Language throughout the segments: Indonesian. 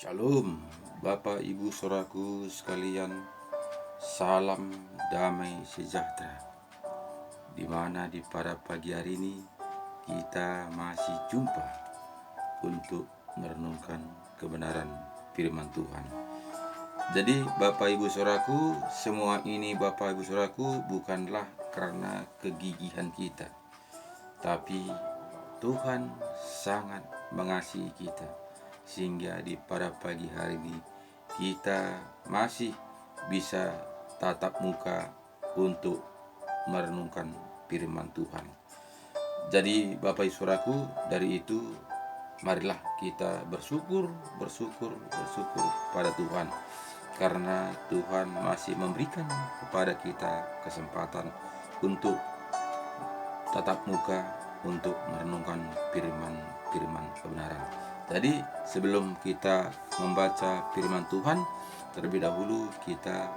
Shalom, Bapak Ibu Saudaraku sekalian, salam damai sejahtera. Di mana pada pagi hari ini kita masih jumpa untuk merenungkan kebenaran firman Tuhan. Jadi Bapak Ibu Saudaraku, semua ini Bapak Ibu Saudaraku bukanlah karena kegigihan kita, tapi Tuhan sangat mengasihi kita, sehingga pada pagi hari ini kita masih bisa tatap muka untuk merenungkan firman Tuhan. Jadi Bapak Ibu Saudaraku, dari itu marilah kita bersyukur pada Tuhan, karena Tuhan masih memberikan kepada kita kesempatan untuk tatap muka untuk merenungkan firman kebenaran. Jadi sebelum kita membaca firman Tuhan, terlebih dahulu kita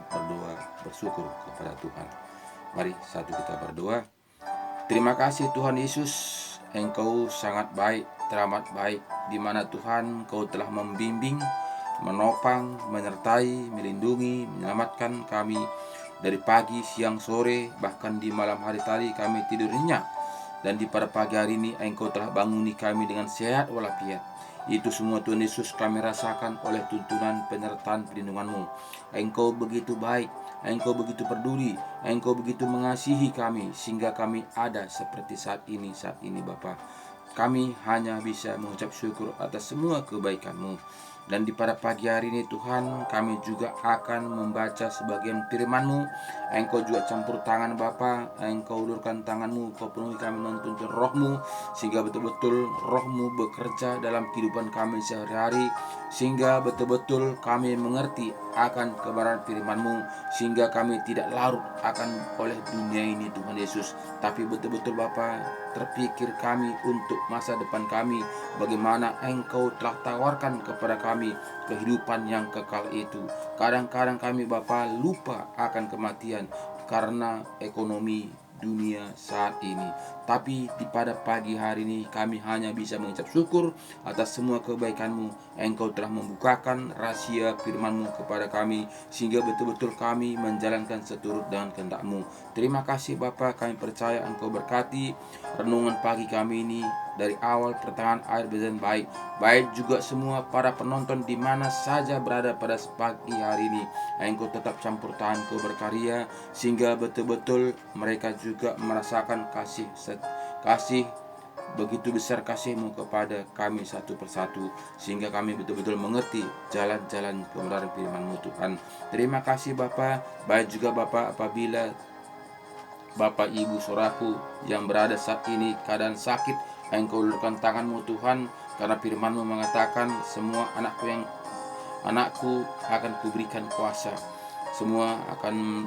berdoa bersyukur kepada Tuhan. Mari kita berdoa. Terima kasih Tuhan Yesus, Engkau sangat baik, teramat baik, di mana Tuhan Engkau telah membimbing, menopang, menyertai, melindungi, menyelamatkan kami dari pagi, siang, sore, bahkan di malam hari tadi kami tidur nyenyak. Dan pada pagi hari ini Engkau telah banguni kami dengan sehat walafiat. Itu semua Tuhan Yesus kami rasakan oleh tuntunan penyertaan perlindungan-Mu. Engkau begitu baik, Engkau begitu peduli, Engkau begitu mengasihi kami, sehingga kami ada seperti saat ini Bapa. Kami hanya bisa mengucap syukur atas semua kebaikan-Mu. Dan pada pagi hari ini Tuhan, kami juga akan membaca sebagian firman-Mu. Engkau juga campur tangan Bapa, Engkau ulurkan tangan-Mu, Kau penuhi kami menuntun Roh-Mu, sehingga betul-betul Roh-Mu bekerja dalam kehidupan kami sehari-hari, sehingga betul-betul kami mengerti akan kebenaran firman-Mu, sehingga kami tidak larut akan oleh dunia ini Tuhan Yesus, tapi betul-betul Bapa, terpikir kami untuk masa depan kami, bagaimana Engkau telah tawarkan kepada kami kehidupan yang kekal itu. Kadang-kadang kami Bapa lupa akan kematian karena ekonomi dunia saat ini. Tapi pada pagi hari ini kami hanya bisa mengucap syukur atas semua kebaikan-Mu. Engkau telah membukakan rahasia firman-Mu kepada kami, sehingga betul-betul kami menjalankan seturut dengan kehendak-Mu. Terima kasih Bapa, kami percaya Engkau berkati renungan pagi kami ini dari awal pertengahan akhir berjalan baik. Baik juga semua para penonton di mana saja berada pada pagi hari ini. Engkau tetap campur tangan, Kau berkarya, sehingga betul-betul mereka juga merasakan kasih begitu besar kasih-Mu kepada kami satu persatu, sehingga kami betul-betul mengerti jalan-jalan kebenaran firman-Mu Tuhan. Terima kasih Bapa. Baik juga Bapa, apabila Bapak Ibu Saudaraku yang berada saat ini keadaan sakit, Engkau ulurkan tangan-Mu Tuhan, karena firman-Mu mengatakan semua anakku akan kuberikan kuasa. Semua akan,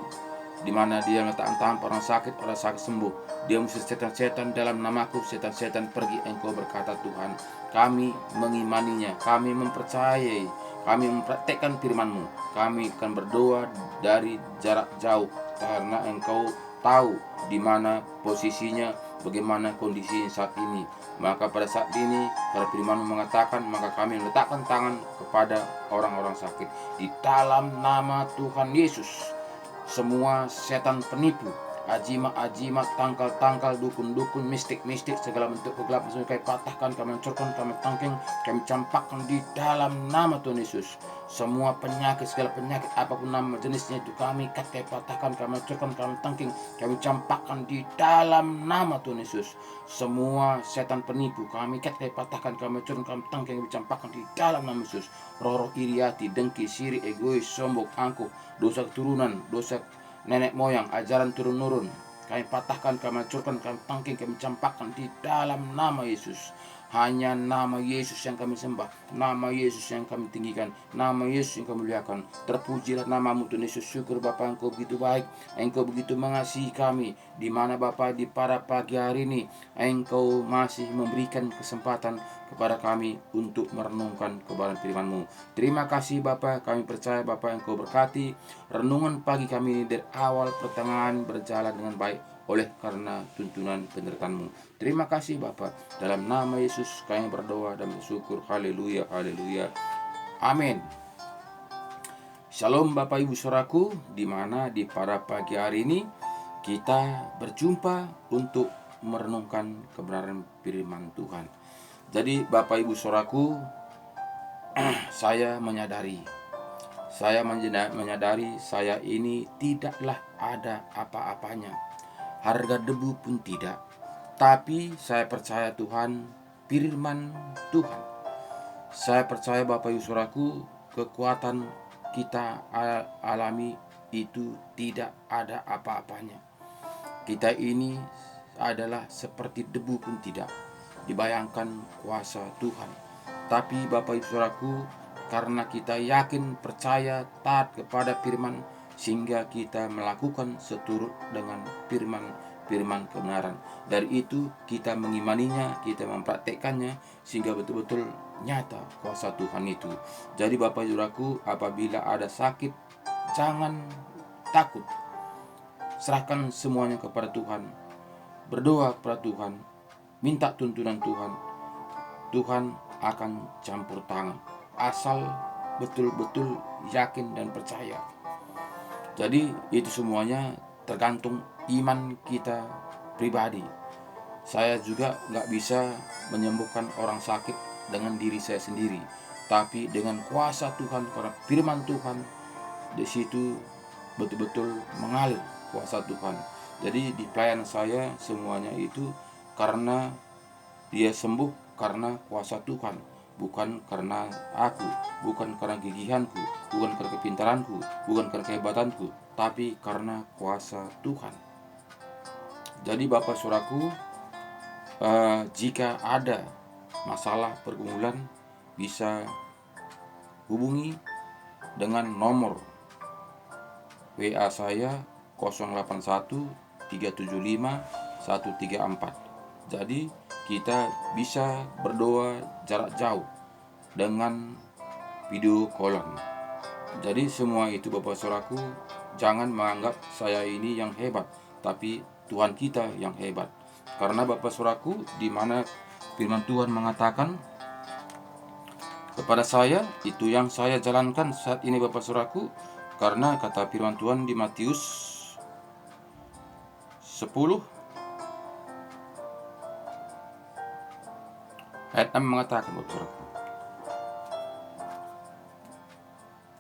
di mana Dia meletakkan tangan orang sakit sembuh. Dia mengusir setan-setan dalam namaku, setan-setan pergi. Engkau berkata Tuhan, kami mengimaninya, kami mempercayai, kami mempraktekkan firman-Mu. Kami akan berdoa dari jarak jauh, karena Engkau tahu di mana posisinya, bagaimana kondisinya saat ini. Maka pada saat ini, pada firman mengatakan, maka kami meletakkan tangan kepada orang-orang sakit di dalam nama Tuhan Yesus. Semua setan penipu, ajimat, tangkal, dukun, mistik, segala bentuk kegelapan kami patahkan, kami hancurkan, kami tangking, kami campakkan di dalam nama Tuhan Yesus. Semua penyakit, segala penyakit apapun nama jenisnya itu kami patahkan, kami hancurkan, kami tangking, kami campakkan di dalam nama Tuhan Yesus. Semua setan penipu kami patahkan, kami hancurkan, kami tangking, kami campakkan di dalam nama Yesus. Roh-roh iri hati, dengki, siri, egois, sombong, angkuh, dosa keturunan, dosa nenek moyang, ajaran turun-nurun, kami patahkan, kami hancurkan, kami tangking, kami campakkan di dalam nama Yesus. Hanya nama Yesus yang kami sembah, nama Yesus yang kami tinggikan, nama Yesus yang kami muliakan. Terpujilah nama-Mu Tuhan Yesus. Syukur Bapa, Engkau begitu baik, Engkau begitu mengasihi kami. Di mana Bapa, di pada pagi hari ini Engkau masih memberikan kesempatan kepada kami untuk merenungkan kebenaran firman-Mu. Terima kasih Bapa, kami percaya Bapa Engkau berkati renungan pagi kami ini dari awal pertengahan berjalan dengan baik oleh karena tuntunan penyertaan-Mu. Terima kasih Bapa, dalam nama Yesus kami berdoa dan bersyukur. Haleluya, haleluya. Amin. Shalom Bapak Ibu Saudaraku, di mana pada pagi hari ini kita berjumpa untuk merenungkan kebenaran firman Tuhan. Jadi Bapak Ibu Saudaraku, saya menyadari saya ini tidaklah ada apa-apanya, harga debu pun tidak. Tapi saya percaya Tuhan, firman Tuhan. Saya percaya Bapak Ibu Saudaraku, kekuatan kita alami itu tidak ada apa-apanya. Kita ini adalah seperti debu pun tidak dibayangkan kuasa Tuhan. Tapi Bapak Ibu Saudaraku, karena kita yakin, percaya, taat kepada firman, sehingga kita melakukan seturut dengan firman kebenaran. Dari itu kita mengimaninya, kita mempraktekkannya, sehingga betul-betul nyata kuasa Tuhan itu. Jadi Bapak Ibu Saudaraku, apabila ada sakit, jangan takut. Serahkan semuanya kepada Tuhan. Berdoa kepada Tuhan, minta tuntunan Tuhan. Tuhan akan campur tangan, asal betul-betul yakin dan percaya. Jadi itu semuanya tergantung iman kita pribadi. Saya juga gak bisa menyembuhkan orang sakit dengan diri saya sendiri, tapi dengan kuasa Tuhan, karena firman Tuhan di situ betul-betul mengalir kuasa Tuhan. Jadi di pelayanan saya semuanya itu karena dia sembuh karena kuasa Tuhan, bukan karena aku, bukan karena gigihanku, bukan karena kepintaranku, bukan karena kehebatanku, tapi karena kuasa Tuhan. Jadi Bapak Saudaraku, jika ada masalah pergumulan, bisa hubungi dengan nomor WA saya 081 375 134. Jadi kita bisa berdoa jarak jauh dengan video callan. Jadi semua itu Bapak Saudaraku, jangan menganggap saya ini yang hebat, tapi Tuhan kita yang hebat. Karena Bapak Saudaraku, di mana firman Tuhan mengatakan kepada saya, itu yang saya jalankan saat ini Bapak Saudaraku. Karena kata firman Tuhan di Matius 10 ayat 6 mengatakan, Bapak Saudaraku,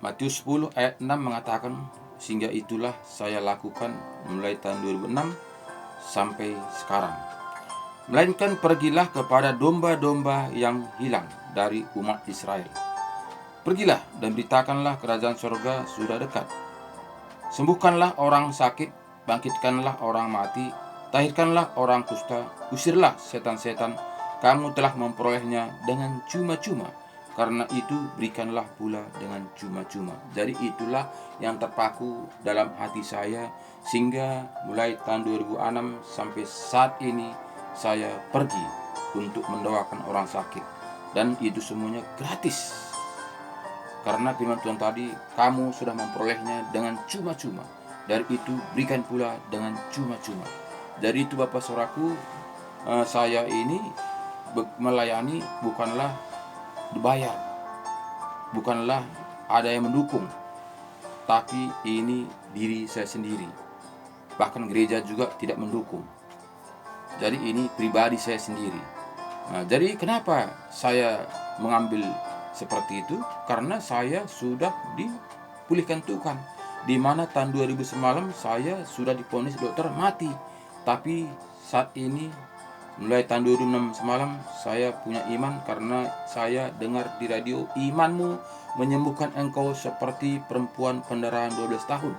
Matius 10 ayat 6 mengatakan, sehingga itulah saya lakukan mulai tahun 2006 sampai sekarang. Melainkan pergilah kepada domba-domba yang hilang dari umat Israel. Pergilah dan beritakanlah kerajaan surga sudah dekat. Sembuhkanlah orang sakit, bangkitkanlah orang mati, tahirkanlah orang kusta, usirlah setan-setan. Kamu telah memperolehnya dengan cuma-cuma, karena itu berikanlah pula dengan cuma-cuma. Jadi itulah yang terpaku dalam hati saya, sehingga mulai tahun 2006 sampai saat ini saya pergi untuk mendoakan orang sakit, dan itu semuanya gratis. Karena firman Tuhan tadi, kamu sudah memperolehnya dengan cuma-cuma, dari itu berikan pula dengan cuma-cuma. Dari itu Bapak Saudaraku, saya ini melayani bukanlah dibayar, bukanlah ada yang mendukung, tapi ini diri saya sendiri. Bahkan gereja juga tidak mendukung. Jadi ini pribadi saya sendiri. Jadi kenapa saya mengambil seperti itu? Karena saya sudah dipulihkan Tuhan. Di mana tahun 2009 saya sudah divonis dokter mati. Tapi saat ini mulai tahun 2006 semalam saya punya iman, karena saya dengar di radio, imanmu menyembuhkan engkau seperti perempuan pendarahan 12 tahun.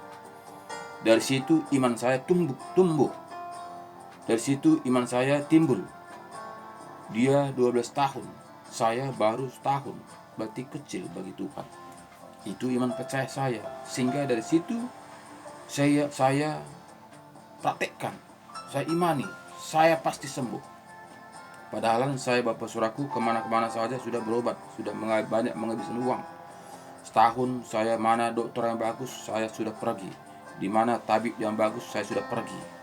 Dari situ iman saya tumbuh. Dari situ iman saya timbul. Dia 12 tahun, saya baru setahun, berarti kecil bagi Tuhan. Itu iman percaya saya. Sehingga dari situ saya praktekkan, saya imani, saya pasti sembuh. Padahal saya Bapak Saudaraku kemana-kemana saja sudah berobat, sudah banyak menghabiskan uang. Setahun saya mana dokter yang bagus saya sudah pergi, di mana tabib yang bagus saya sudah pergi,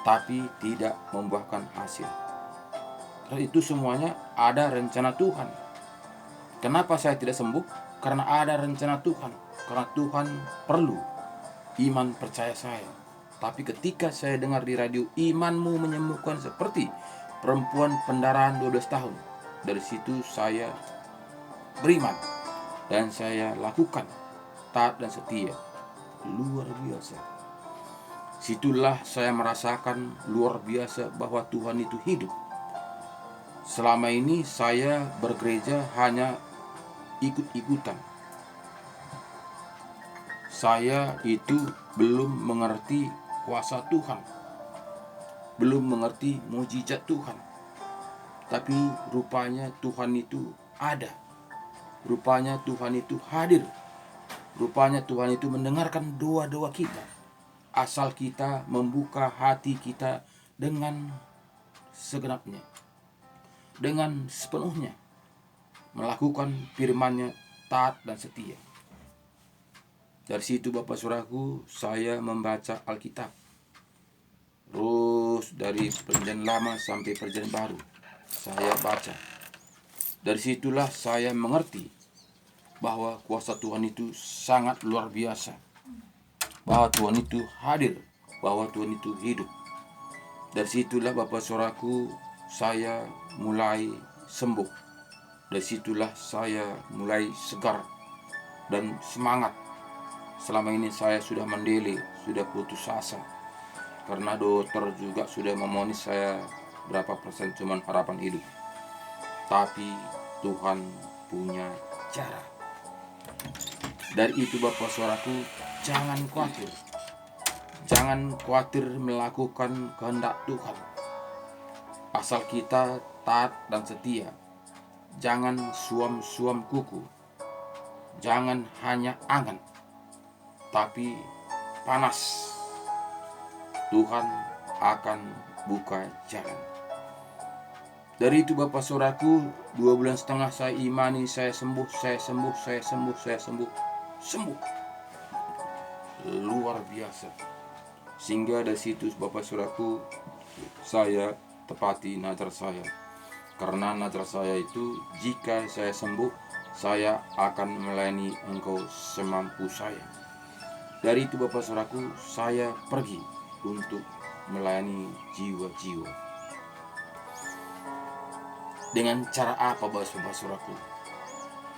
tapi tidak membuahkan hasil. Dan itu semuanya ada rencana Tuhan. Kenapa saya tidak sembuh? Karena ada rencana Tuhan. Karena Tuhan perlu iman percaya saya. Tapi ketika saya dengar di radio, imanmu menyembuhkan seperti perempuan pendarahan 12 tahun. Dari situ saya beriman dan saya lakukan taat dan setia. Luar biasa. Situlah saya merasakan luar biasa bahwa Tuhan itu hidup. Selama ini saya bergereja hanya ikut-ikutan. Saya itu belum mengerti kuasa Tuhan, belum mengerti mujizat Tuhan. Tapi rupanya Tuhan itu ada. Rupanya Tuhan itu hadir. Rupanya Tuhan itu mendengarkan doa-doa kita. Asal kita membuka hati kita dengan segenapnya, dengan sepenuhnya, melakukan firman-Nya taat dan setia. Dari situ Bapak Saudaraku, saya membaca Alkitab. Terus dari Perjanjian Lama sampai Perjanjian Baru saya baca. Dari situlah saya mengerti bahwa kuasa Tuhan itu sangat luar biasa. Bahwa Tuhan itu hadir, bahwa Tuhan itu hidup. Dari situlah Bapak Saudaraku, saya mulai sembuh. Dari situlah saya mulai segar dan semangat. Selama ini saya sudah mendele, sudah putus asa. Karena dokter juga sudah memonis saya berapa persen cuman harapan hidup. Tapi Tuhan punya cara. Dari itu Bapak Saudaraku, jangan khawatir. Jangan khawatir melakukan kehendak Tuhan. Asal kita taat dan setia. Jangan suam-suam kuku. Jangan hanya angan, tapi panas. Tuhan akan buka jalan. Dari itu Bapak Saudaraku, 2,5 bulan saya imani, saya sembuh. Sembuh. Luar biasa. Sehingga dari situ Bapak Saudaraku, saya tepati nazar saya. Karena nazar saya itu, jika saya sembuh, saya akan melayani Engkau semampu saya. Dari itu Bapak Saudaraku, saya pergi untuk melayani jiwa-jiwa. Dengan cara apa Bapak Saudaraku?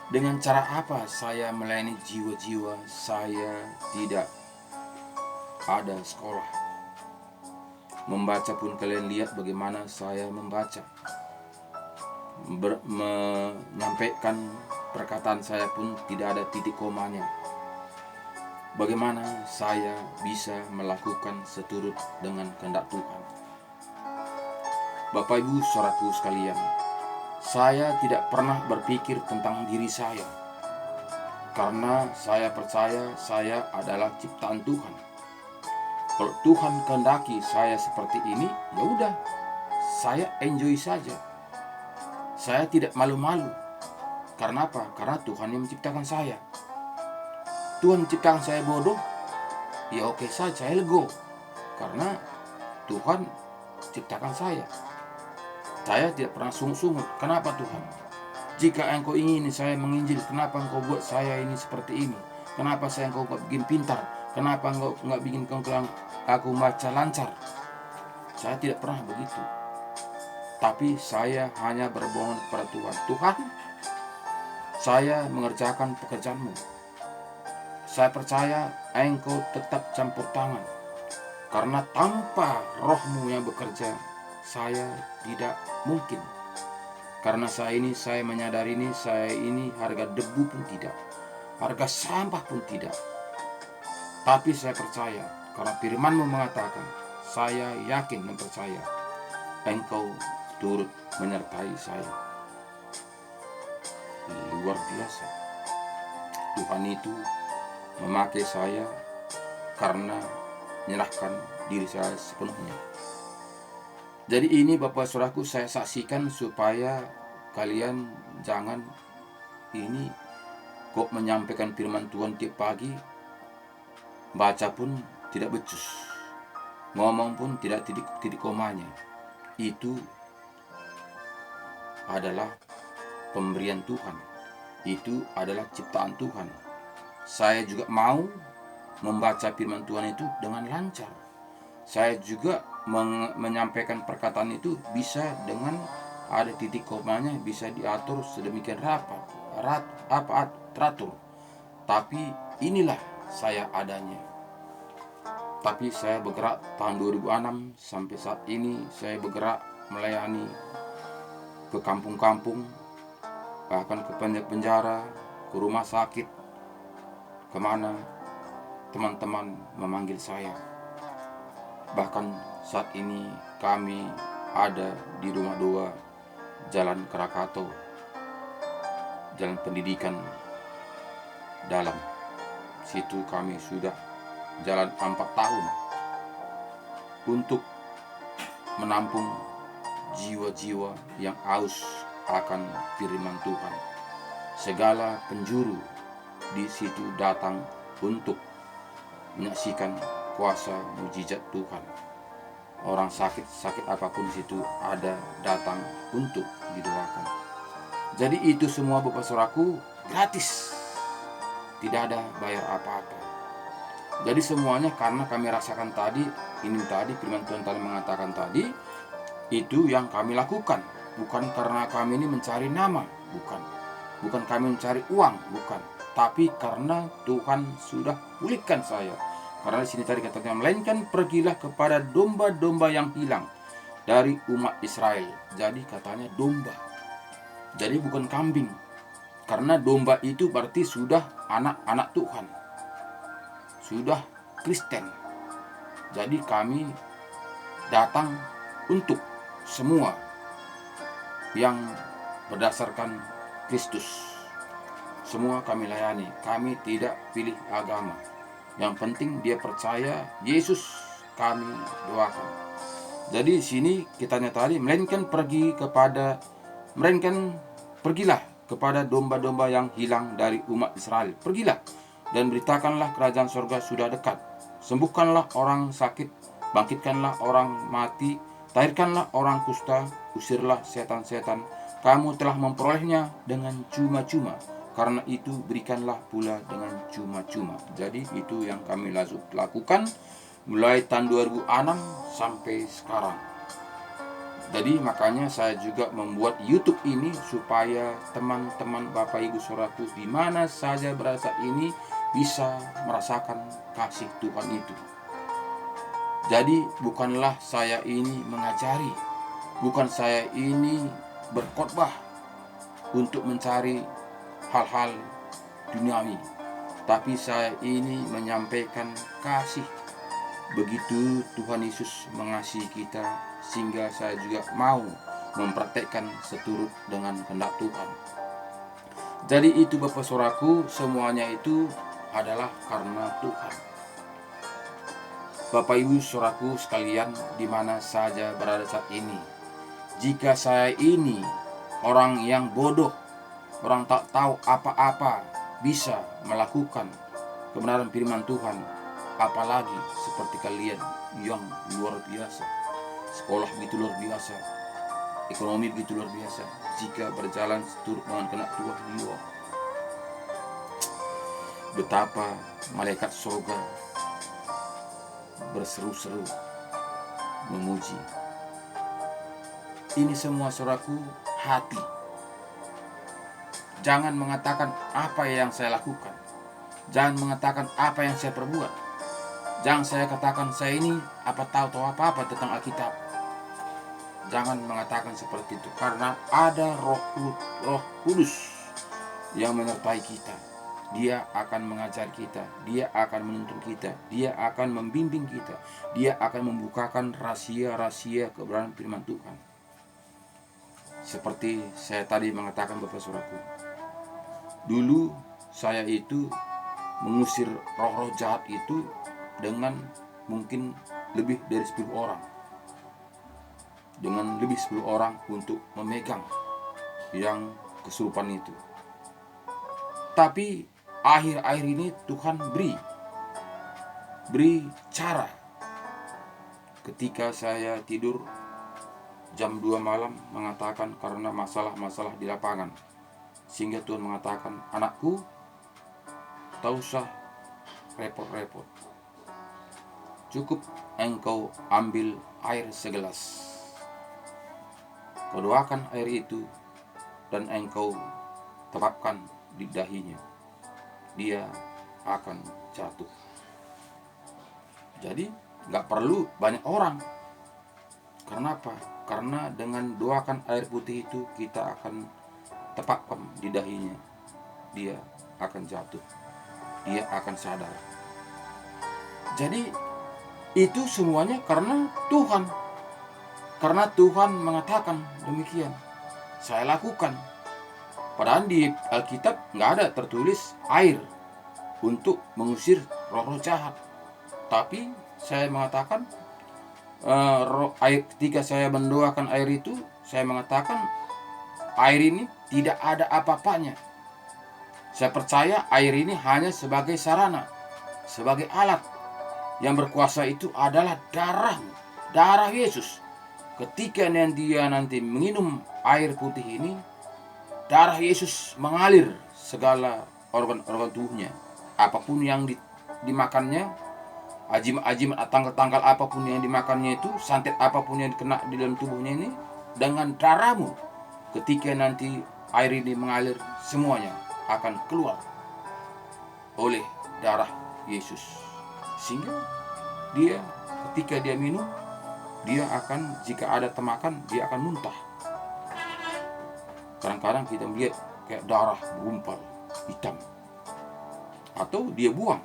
Dengan cara apa saya melayani jiwa-jiwa? Saya tidak ada sekolah. Membaca pun kalian lihat bagaimana saya membaca. Menyampaikan perkataan saya pun tidak ada titik komanya. Bagaimana saya bisa melakukan seturut dengan kehendak Tuhan? Bapak Ibu saudaraku sekalian, saya tidak pernah berpikir tentang diri saya. Karena saya percaya saya adalah ciptaan Tuhan. Kalau Tuhan kehendaki saya seperti ini, ya udah, saya enjoy saja. Saya tidak malu-malu. Karena apa? Karena Tuhan yang menciptakan saya. Tuhan menciptakan saya bodoh, ya oke saja, saya lego. Karena Tuhan ciptakan saya. Saya tidak pernah sungut-sungut. Kenapa Tuhan? Jika Engkau ingin saya menginjil, kenapa Engkau buat saya ini seperti ini? Kenapa saya Engkau gak bikin pintar? Kenapa Engkau gak bikin aku baca lancar? Saya tidak pernah begitu. Tapi saya hanya berbohong kepada Tuhan. Tuhan, saya mengerjakan pekerjaan-Mu. Saya percaya Engkau tetap campur tangan. Karena tanpa Roh-Mu yang bekerja, saya tidak mungkin. Karena saya menyadari saya ini harga debu pun tidak, harga sampah pun tidak. Tapi saya percaya, karena firman-Mu mengatakan, saya yakin dan percaya Engkau turut menyertai saya. Luar biasa. Tuhan itu memakai saya karena menyerahkan diri saya sepenuhnya. Jadi ini Bapak Saudaraku saya saksikan supaya kalian jangan ini kok menyampaikan firman Tuhan tiap pagi, baca pun tidak becus, ngomong pun tidak titik komanya. Itu adalah pemberian Tuhan itu adalah ciptaan Tuhan. Saya juga mau membaca firman Tuhan itu dengan lancar. Saya juga menyampaikan perkataan itu bisa dengan ada titik komanya, bisa diatur sedemikian teratur. Tapi inilah saya adanya. Tapi saya bergerak tahun 2006 sampai saat ini, saya bergerak melayani ke kampung-kampung, bahkan ke penjara, ke rumah sakit, kemana teman-teman memanggil saya. Bahkan saat ini kami ada di Rumah Doa, Jalan Krakato, Jalan Pendidikan Dalam. Situ kami sudah jalan 4 tahun untuk menampung jiwa-jiwa yang haus akan firman Tuhan. Segala penjuru di situ datang untuk menyaksikan kuasa mujizat Tuhan. Orang sakit apapun di situ ada datang untuk didoakan. Jadi itu semua Bapak Saudaraku gratis. Tidak ada bayar apa-apa. Jadi semuanya karena kami rasakan tadi, ini tadi firman Tuhan tadi mengatakan tadi, itu yang kami lakukan. Bukan karena kami ini mencari nama, bukan. Bukan kami mencari uang, bukan. Tapi karena Tuhan sudah pulihkan saya. Karena di sini tadi katakan, melainkan pergilah kepada domba-domba yang hilang dari umat Israel. Jadi katanya domba. Jadi bukan kambing. Karena domba itu berarti sudah anak-anak Tuhan. Sudah Kristen. Jadi kami datang untuk semua yang berdasarkan Kristus. Semua kami layani. Kami tidak pilih agama. Yang penting dia percaya Yesus, kami doakan. Jadi di sini kitanya tadi, melainkan pergilah kepada domba-domba yang hilang dari umat Israel. Pergilah dan beritakanlah kerajaan surga sudah dekat. Sembuhkanlah orang sakit, bangkitkanlah orang mati, tahirkanlah orang kusta, usirlah setan-setan. Kamu telah memperolehnya dengan cuma-cuma. Karena itu berikanlah pula dengan cuma-cuma. Jadi itu yang kami lakukan mulai tahun 2006 sampai sekarang. Jadi makanya saya juga membuat YouTube ini supaya teman-teman Bapak Ibu Saudaraku di mana saja berada ini bisa merasakan kasih Tuhan itu. Jadi bukanlah saya ini mengajari, bukan saya ini berkhotbah untuk mencari hal-hal duniawi, tapi saya ini menyampaikan kasih. Begitu Tuhan Yesus mengasihi kita, sehingga saya juga mau mempraktekkan seturut dengan kehendak Tuhan. Jadi itu Bapak Saudaraku, semuanya itu adalah karena Tuhan. Bapak Ibu Saudaraku sekalian di mana saja berada saat ini, jika saya ini orang yang bodoh, orang tak tahu apa-apa, bisa melakukan kebenaran firman Tuhan, apalagi seperti kalian yang luar biasa, sekolah begitu luar biasa, ekonomi begitu luar biasa, jika berjalan seturut dengan kehendak Tuhan, betapa malaikat surga berseru-seru memuji. Ini semua saudaraku hati. Jangan mengatakan apa yang saya lakukan. Jangan mengatakan apa yang saya perbuat. Jangan saya katakan saya ini tahu apa-apa tentang Alkitab. Jangan mengatakan seperti itu, karena ada Roh Kudus yang menyertai kita. Dia akan mengajar kita, dia akan menuntun kita, dia akan membimbing kita, dia akan membukakan rahasia-rahasia kebenaran firman Tuhan. Seperti saya tadi mengatakan Bapak Saudaraku, dulu saya itu mengusir roh-roh jahat itu dengan mungkin lebih dari 10 orang. Dengan lebih 10 orang untuk memegang yang kesurupan itu. Tapi akhir-akhir ini Tuhan beri cara. Ketika saya tidur jam 2 malam mengatakan karena masalah-masalah di lapangan. Sehingga Tuhan mengatakan, anakku, tak usah repot-repot. Cukup engkau ambil air segelas. Kau doakan air itu dan engkau terapkan di dahinya. Dia akan jatuh. Jadi gak perlu banyak orang. Karena apa? Karena dengan doakan air putih itu kita akan tepakkan di dahinya. Dia akan jatuh. Dia akan sadar. Jadi itu semuanya karena Tuhan. Karena Tuhan mengatakan demikian. Saya lakukan. Padahal di Alkitab nggak ada tertulis air untuk mengusir roh-roh jahat. Tapi saya mengatakan ketika saya mendoakan air itu, saya mengatakan air ini tidak ada apa-apanya. Saya percaya air ini hanya sebagai sarana, sebagai alat. Yang berkuasa itu adalah darah Yesus. Ketika dia nanti menginum air putih ini, darah Yesus mengalir segala organ-organ tubuhnya. Apapun yang dimakannya, ajimat tanggal-tanggal apapun yang dimakannya itu, santet apapun yang kena di dalam tubuhnya ini, dengan darahmu, ketika nanti air ini mengalir, semuanya akan keluar oleh darah Yesus. Sehingga dia ketika dia minum, dia akan, jika ada temakan, dia akan muntah. Kadang-kadang kita melihat kayak darah gumpal hitam, atau dia buang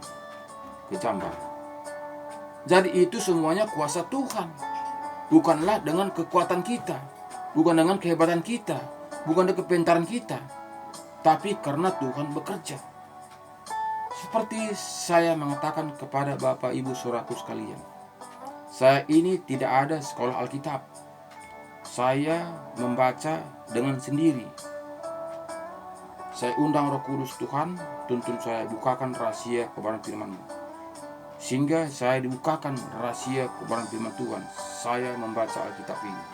ke jamban. Jadi itu semuanya kuasa Tuhan. Bukanlah dengan kekuatan kita, bukan dengan kehebatan kita, bukan dengan kepintaran kita, tapi karena Tuhan bekerja. Seperti saya mengatakan kepada Bapak Ibu Saudaraku sekalian, saya ini tidak ada sekolah Alkitab. Saya membaca dengan sendiri. Saya undang Roh Kudus Tuhan, tuntun saya bukakan rahasia kebenaran firman-Mu. Sehingga saya dibukakan rahasia kebenaran firman Tuhan. Saya membaca Alkitab ini.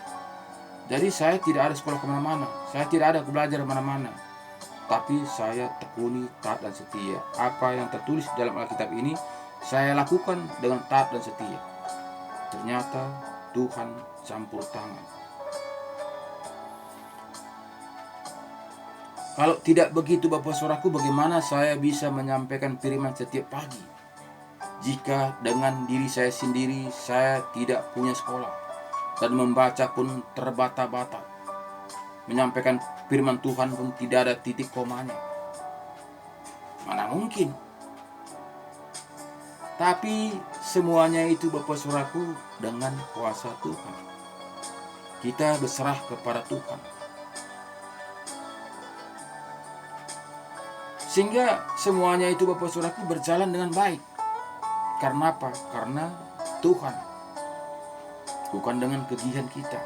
Jadi saya tidak ada sekolah kemana-mana. Saya tidak ada belajar kemana-mana. Tapi saya tekuni, taat dan setia. Apa yang tertulis dalam Alkitab ini, saya lakukan dengan taat dan setia. Ternyata Tuhan campur tangan. Kalau tidak begitu Bapak Saudaraku, bagaimana saya bisa menyampaikan firman setiap pagi? Jika dengan diri saya sendiri saya tidak punya sekolah dan membaca pun terbata-bata. Menyampaikan firman Tuhan pun tidak ada titik komanya. Mana mungkin? Tapi semuanya itu Bapak Saudaraku dengan kuasa Tuhan. Kita berserah kepada Tuhan. Sehingga semuanya itu Bapak Saudaraku berjalan dengan baik. Karena apa? Karena Tuhan. Bukan dengan kegiatan kita.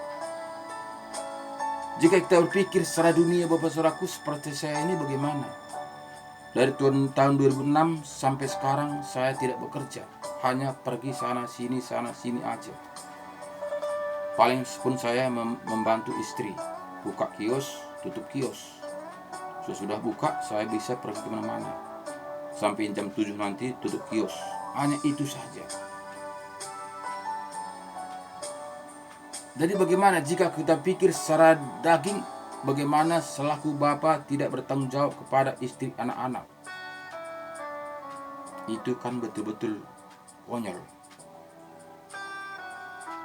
Jika kita berpikir secara dunia Bapak Saudaraku, seperti saya ini bagaimana? Dari tahun 2006 sampai sekarang saya tidak bekerja. Hanya pergi sana sini aja. Paling pun saya membantu istri. Buka kios, tutup kios. Sesudah buka saya bisa pergi kemana-mana. Sampai jam 7 nanti tutup kios. Hanya itu saja. Jadi bagaimana jika kita pikir secara daging, bagaimana selaku bapa tidak bertanggung jawab kepada istri anak-anak? Itu kan betul-betul konyol.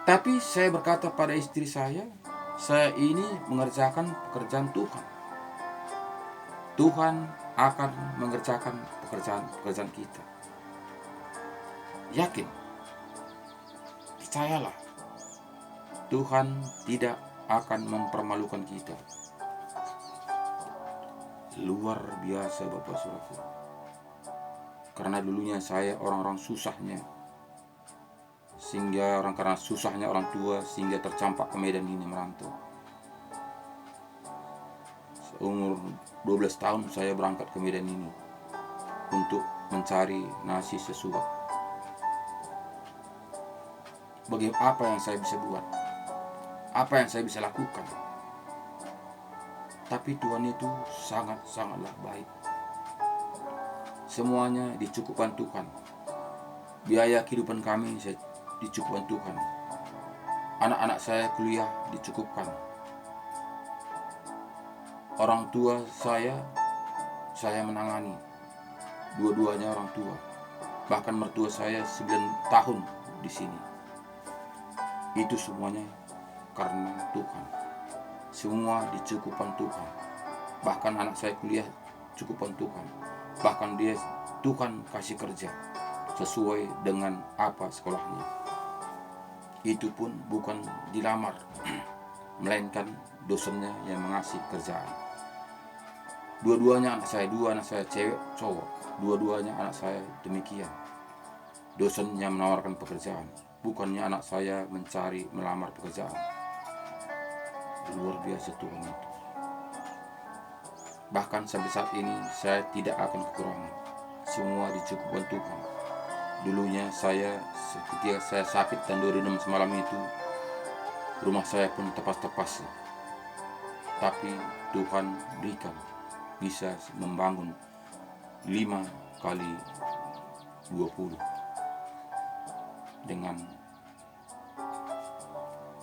Tapi saya berkata pada istri saya ini mengerjakan pekerjaan Tuhan. Tuhan akan mengerjakan pekerjaan kita. Yakin, percayalah, Tuhan tidak akan mempermalukan kita. Luar biasa Bapak Saudaraku. Karena dulunya saya orang-orang susahnya, sehingga karena susahnya orang tua sehingga tercampak ke Medan ini merantau. Umur 12 tahun saya berangkat ke Medan ini untuk mencari nasi sesuap. Bagaimana, apa yang saya bisa buat? Apa yang saya bisa lakukan? Tapi Tuhan itu sangatlah baik. Semuanya dicukupkan Tuhan. Biaya kehidupan kami dicukupkan Tuhan. Anak-anak saya kuliah dicukupkan. Orang tua saya menangani. Dua-duanya orang tua. Bahkan mertua saya 9 tahun di sini. Itu semuanya karena Tuhan. Semua dicukupkan Tuhan. Bahkan anak saya kuliah cukupkan Tuhan. Bahkan dia Tuhan kasih kerja sesuai dengan apa sekolahnya. Itu pun bukan dilamar, melainkan dosennya yang mengasih kerjaan. Dua-duanya anak saya, 2 anak saya cewek cowok. Dua-duanya anak saya demikian. Dosen yang menawarkan pekerjaan, bukannya anak saya melamar pekerjaan. Luar biasa Tuhan itu. Bahkan sampai saat ini saya tidak akan kekurangan. Semua dicukupkan Tuhan. Dulunya ketika saya sakit dan 26 semalam itu, rumah saya pun tepas-tepas. Tapi Tuhan berikan bisa membangun 5 kali 20 dengan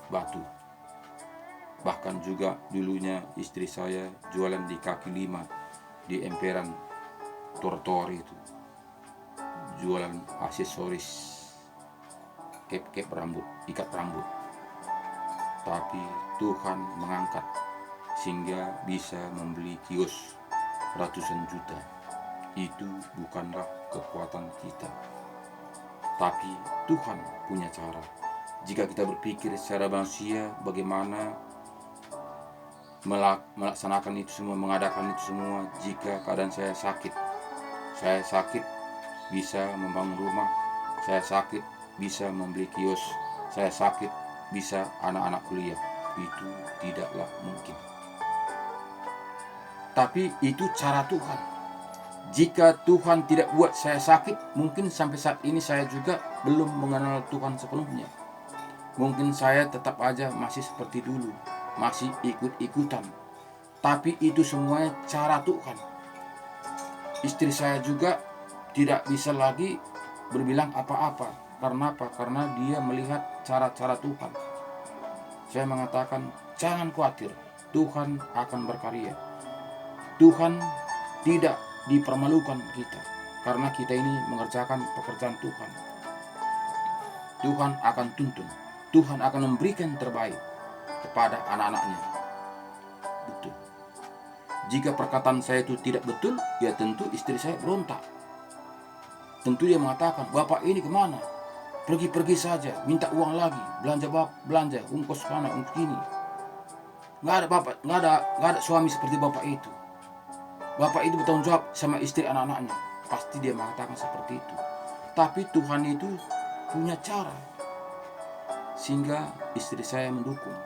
batu. Bahkan juga dulunya istri saya jualan di kaki 5 di emperan trotoar itu. Jualan aksesoris, kep rambut, ikat rambut. Tapi Tuhan mengangkat sehingga bisa membeli kios ratusan juta. Itu bukanlah kekuatan kita. Tapi Tuhan punya cara. Jika kita berpikir secara manusia bagaimana melaksanakan itu semua, mengadakan itu semua. Jika keadaan saya sakit bisa membangun rumah, saya sakit bisa membeli kios, saya sakit bisa anak-anak kuliah. Itu tidaklah mungkin. Tapi itu cara Tuhan. Jika Tuhan tidak buat saya sakit, mungkin sampai saat ini saya juga belum mengenal Tuhan sepenuhnya. Mungkin saya tetap aja masih seperti dulu, masih ikut-ikutan. Tapi itu semuanya cara Tuhan. Istri saya juga tidak bisa lagi berbilang apa-apa. Karena apa? Karena dia melihat cara-cara Tuhan. Saya mengatakan, jangan khawatir, Tuhan akan berkarya. Tuhan tidak dipermalukan kita, karena kita ini mengerjakan pekerjaan Tuhan. Tuhan akan tuntun, Tuhan akan memberikan terbaik kepada anak-anaknya. Betul. Jika perkataan saya itu tidak betul, ya tentu istri saya berontak. Tentu dia mengatakan, bapak ini kemana? Pergi-pergi saja, minta uang lagi, belanja, ongkos sana, ongkos kini. Nggak ada bapak, nggak ada suami seperti bapak itu. Bapak itu bertanggung jawab sama istri anak-anaknya. Pasti dia mengatakan seperti itu. Tapi Tuhan itu punya cara sehingga istri saya mendukung.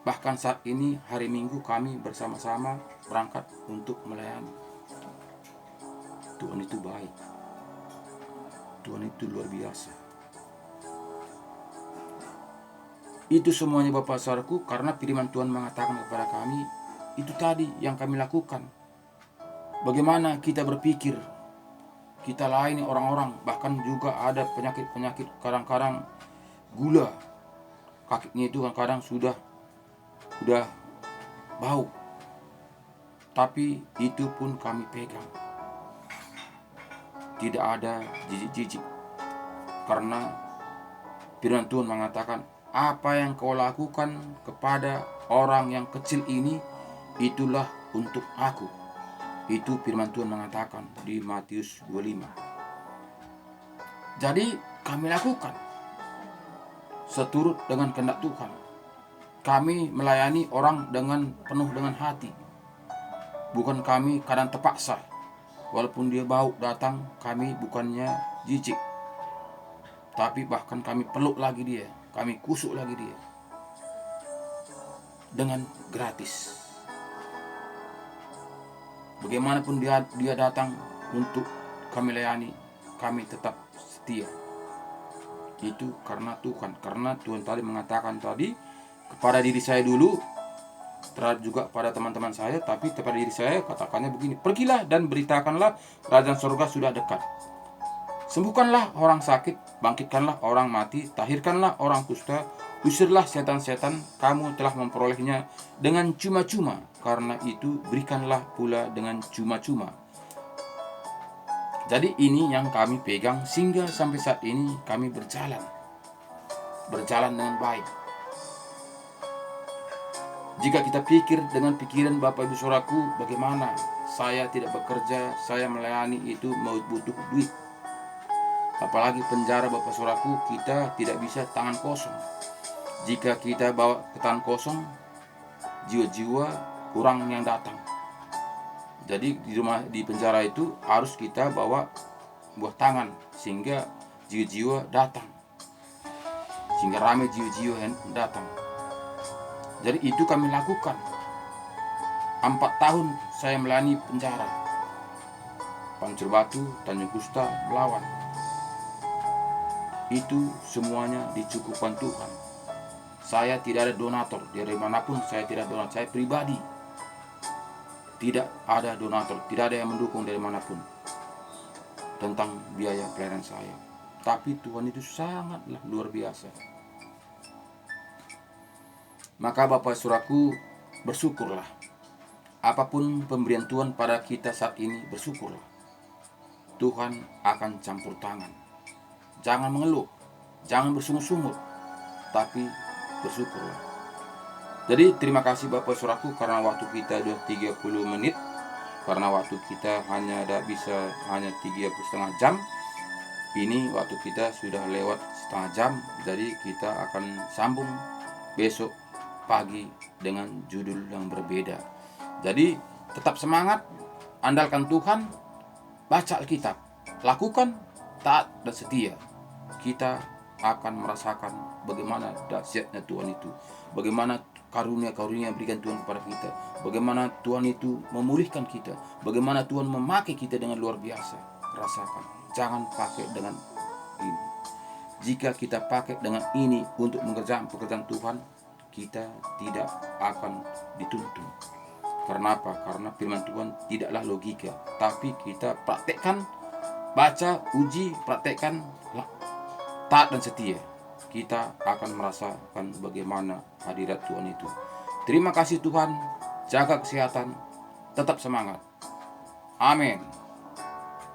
Bahkan saat ini hari Minggu kami bersama-sama berangkat untuk melayani. Tuhan itu baik. Tuhan itu luar biasa. Itu semuanya Bapak Saudaraku, karena firman Tuhan mengatakan kepada kami, itu tadi yang kami lakukan. Bagaimana kita berpikir, kita layani orang-orang, bahkan juga ada penyakit-penyakit, kadang-kadang gula, kakinya itu kadang-kadang sudah bau. Tapi itu pun kami pegang. Tidak ada jijik-jijik. Karena firman Tuhan mengatakan, apa yang kau lakukan kepada orang yang kecil ini, itulah untuk aku. Itu firman Tuhan mengatakan di Matius 25. Jadi kami lakukan seturut dengan kehendak Tuhan. Kami melayani orang penuh dengan hati. Bukan kami kadang terpaksa. Walaupun dia bau datang, kami bukannya jijik. Tapi bahkan kami peluk lagi dia, kami kusuk lagi dia. Dengan gratis. Bagaimanapun dia datang untuk kami layani, kami tetap setia. Itu karena Tuhan. Karena Tuhan tadi mengatakan kepada diri saya dulu, terhadap juga pada teman-teman saya, tapi kepada diri saya katakannya begini, pergilah dan beritakanlah kerajaan surga sudah dekat. Sembuhkanlah orang sakit, bangkitkanlah orang mati, tahirkanlah orang kusta, usirlah setan-setan, kamu telah memperolehnya dengan cuma-cuma, karena itu berikanlah pula dengan cuma-cuma. Jadi ini yang kami pegang sehingga sampai saat ini kami berjalan dengan baik. Jika kita pikir dengan pikiran Bapak Ibu Saudaraku, bagaimana saya tidak bekerja, saya melayani itu mau butuh duit. Apalagi penjara Bapak Saudaraku, kita tidak bisa tangan kosong. Jika kita bawa ke tangan kosong, jiwa-jiwa kurang yang datang. Jadi di penjara itu harus kita bawa buah tangan sehingga jiwa-jiwa datang, sehingga ramai jiwa-jiwa yang datang. Jadi itu kami lakukan. 4 tahun saya melayani penjara, Pancur Batu, Tanjung Kusta, Belawan. Itu semuanya dicukupkan Tuhan. Saya tidak ada donatur dari manapun, saya tidak donatur. Saya pribadi tidak ada donatur, tidak ada yang mendukung dari manapun tentang biaya pelayanan saya. Tapi Tuhan itu sangatlah luar biasa. Maka Bapak Saudaraku, bersyukurlah. Apapun pemberian Tuhan pada kita saat ini, bersyukurlah. Tuhan akan campur tangan. Jangan mengeluh, jangan bersungut-sungut, tapi bersyukurlah. Jadi terima kasih Bapak Saudaraku, karena waktu kita sudah 30 menit. Karena waktu kita hanya 3,5 jam. Ini waktu kita sudah lewat setengah jam. Jadi kita akan sambung besok pagi dengan judul yang berbeda. Jadi tetap semangat, andalkan Tuhan, baca Alkitab, lakukan, taat dan setia. Kita akan merasakan bagaimana dahsyatnya Tuhan itu, bagaimana karunia-karunia yang berikan Tuhan kepada kita, bagaimana Tuhan itu memulihkan kita, bagaimana Tuhan memakai kita dengan luar biasa. Rasakan, jangan pakai dengan ini. Jika kita pakai dengan ini untuk mengerjakan pekerjaan Tuhan, kita tidak akan dituntun. Karena apa? Karena firman Tuhan tidaklah logika, tapi kita praktekkan, baca, uji, praktekkan, taat dan setia, kita akan merasakan bagaimana hadirat Tuhan itu. Terima kasih Tuhan, jaga kesehatan, tetap semangat. Amin.